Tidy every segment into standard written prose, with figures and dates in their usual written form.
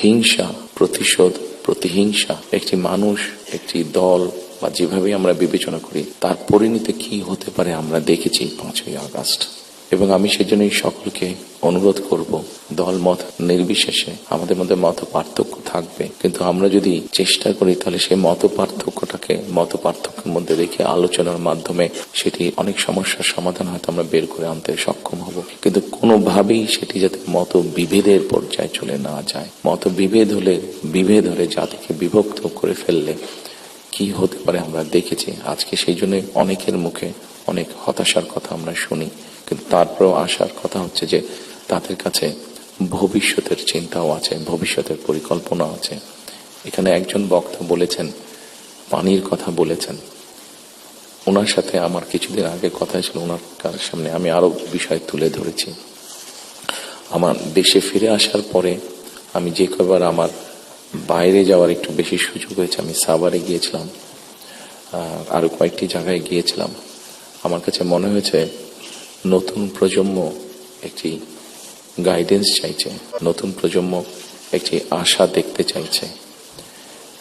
হিংসা, প্রতিশোধ, প্রতিহিংসা একটি মানুষ, একটি দল বা যেভাবে আমরা বিবেচনা করি তার পরিণতি কি হতে পারে আমরা দেখেছি 5ই আগস্ট। এবং আমি সেজন্যই সকলকে অনুরোধ করব, দল মত নির্বিশেষে আমাদের মধ্যে মত পার্থক্য থাকবে, কিন্তু আমরা যদি চেষ্টা করি তাহলে সেই মত পার্থক্যের মধ্যে রেখে আলোচনার মাধ্যমে সেটি অনেক সমস্যার সমাধান হয়তো আমরা বের করে আনতে সক্ষম হব। কিন্তু কোনোভাবেই সেটি যাতে মত বিভেদের পর্যায়ে চলে না যায়। মত বিভেদ হলে জাতিকে বিভক্ত করে ফেললে কি হতে পারে আমরা দেখেছি। আজকে সেই জন্য অনেকের মুখে অনেক হতাশার কথা আমরা শুনি, কিন্তু তারপরেও আসার কথা হচ্ছে যে তাদের কাছে ভবিষ্যতের চিন্তাও আছে, ভবিষ্যতের পরিকল্পনা আছে। এখানে একজন বক্তা বলেছেন, পানির কথা বলেছেন, ওনার সাথে আমার কিছুদিন আগে কথা ছিল, ওনার সামনে আমি আরো বিষয় তুলে ধরেছি। আমার দেশে ফিরে আসার পরে আমি যে কবার আমার বাইরে যাওয়ার একটু বেশি সুযোগ হয়েছে, আমি সাভারে গিয়েছিলাম, আরো কয়েকটি জায়গায় গিয়েছিলাম। আমার কাছে মনে হয়েছে নতুন প্রজন্ম একটি গাইডেন্স চাইছে, নতুন প্রজন্ম একটি আশা দেখতে চাইছে।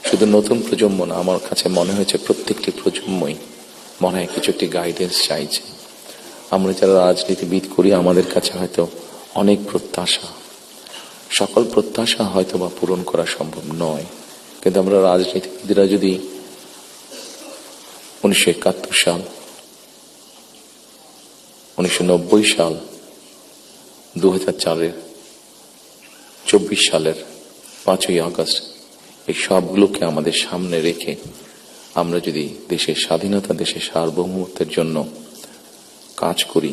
শুধু নতুন প্রজন্ম না, আমার কাছে মনে হয়েছে প্রত্যেকটি প্রজন্মই মনে হয় কিছু একটি গাইডেন্স চাইছে। আমরা যারা রাজনীতিবিদ করি আমাদের কাছে হয়তো অনেক প্রত্যাশা, সকল প্রত্যাশা হয়তো বা পূরণ করা সম্ভব নয়, কিন্তু আমরা রাজনীতিবিদরা যদি 1971 সাল, 1990 সাল, 2004-এর 24 সালের 5ই আগস্ট এই সবগুলোকে আমাদের সামনে রেখে আমরা যদি দেশের স্বাধীনতা, দেশের সার্বভৌমত্বের জন্য কাজ করি,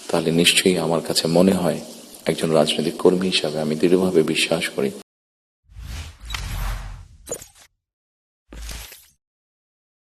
তাহলে নিশ্চয়ই আমার কাছে মনে হয় একজন রাজনৈতিক কর্মী হিসাবে আমি দৃঢ়ভাবে বিশ্বাস করি